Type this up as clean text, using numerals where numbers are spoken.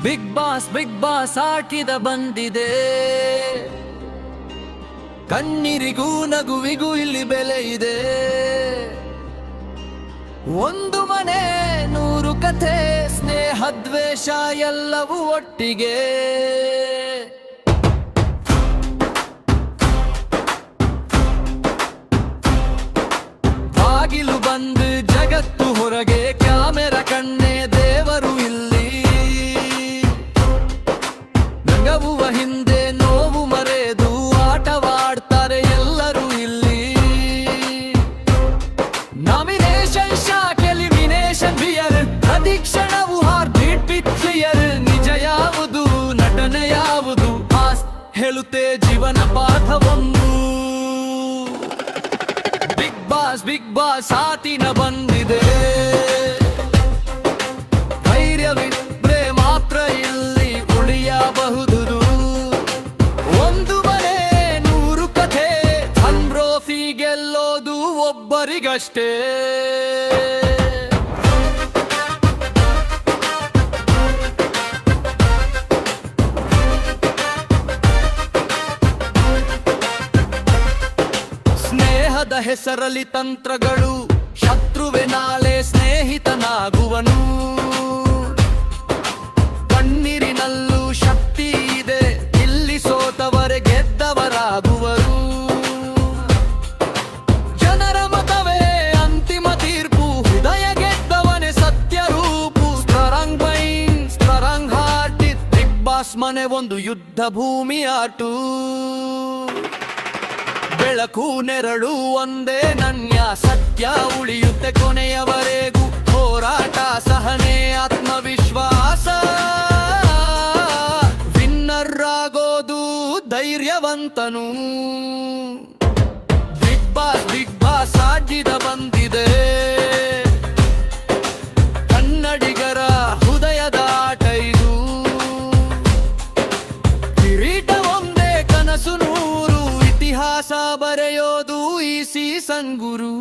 Big boss ಆಟಿದ ಬಂದಿದೆ. ಕಣ್ಣೀರಿಗೂ ನಗುವಿಗೂ ಇಲ್ಲಿ ಬೆಲೆ ಇದೆ. ಒಂದು ಮನೆ 100 ಕಥೆ, ಸ್ನೇಹ ದ್ವೇಷ ಎಲ್ಲವೂ ಒಟ್ಟಿಗೆ. ಬಾಗಿಲು ಬಂದು ಜಗತ್ತು ಹೊರಗೆ, ಕ್ಯಾಮೆರಾ ಕಣ್ಣೆ ದೇವರು ಇಲ್ಲಿ. ನಗವುವ ಹಿಂದೆ ನೋವು ಮರೆದು ಆಟವಾಡ್ತಾರೆ ಎಲ್ಲರೂ ಇಲ್ಲಿ. ನಾಮಿನೇಷನ್ ಶಾಕ್, ಎಲಿಮಿನೇಷನ್ ಬಿಯರ್, ಪ್ರತಿ ಕ್ಷಣವು ಹಾರ್ಟ್ ಬೀಟ್ ಬಿಟ್ ಕ್ಲಿಯರ್. ನಿಜ ಯಾವುದು, ನಟನೆ ಯಾವುದು, ಹೇಳುತ್ತೆ ಜೀವನ ಪಾಠವೊಂದು. ಬಿಗ್ ಬಾಸ್ ಆಟಿನ ಬಂದಿದೆ. ಧೈರ್ಯವಿದ್ರೆ ಮಾತ್ರ ಇಲ್ಲಿ ಉಳಿಯಬಹುದು. ಒಂದು ಮನೆ 100 ಕಥೆ, ಟ್ರೋಫಿ ಗೆಲ್ಲೋದು ಒಬ್ಬರಿಗಷ್ಟೇ. ಸ್ನೇಹದ ಹೆಸರಲ್ಲಿ ತಂತ್ರಗಳು, ಶತ್ರುವೆ ನಾಳೆ ಸ್ನೇಹಿತನಾಗುವನು. ಕಣ್ಣೀರಿನಲ್ಲೂ ಶಕ್ತಿ ಇದೆ, ಇಲ್ಲಿ ಸೋತವರೆ ಗೆದ್ದವರಾಗುವರು. ಜನರ ಮತವೇ ಅಂತಿಮ ತೀರ್ಪು, ಹೃದಯ ಗೆದ್ದವನೇ ಸತ್ಯ ರೂಪು. ಸ್ಟ್ರಾಂಗ್ ಹಾರ್ಟ್, ಬಿಗ್ ಬಾಸ್ ಮನೆ ಒಂದು ಯುದ್ಧ ಭೂಮಿ ಆಟು. ಬೆಳಕು ನೆರಳು ಒಂದೇ ನನ್ಯ, ಸತ್ಯ ಉಳಿಯುತ್ತೆ ಕೊನೆಯವರೆಗೂ. ಹೋರಾಟ, ಸಹನೆ, ಆತ್ಮವಿಶ್ವಾಸ, ವಿನ್ನರ್ ಆಗೋದು ಧೈರ್ಯವಂತನು. ಬಿಗ್ ಬಾಸ್ ಆಟಿದ ಬಂದಿದೆ. ಕನ್ನಡಿಗರ ಹೃದಯದ ಆಟ ಇದು. ಕಿರೀಟ ಒಂದೇ ಕನಸು 100, ಇತಿಹಾಸ ಬರೆಯೋದು ಈ ಸೀಸನ್ ಗುರು.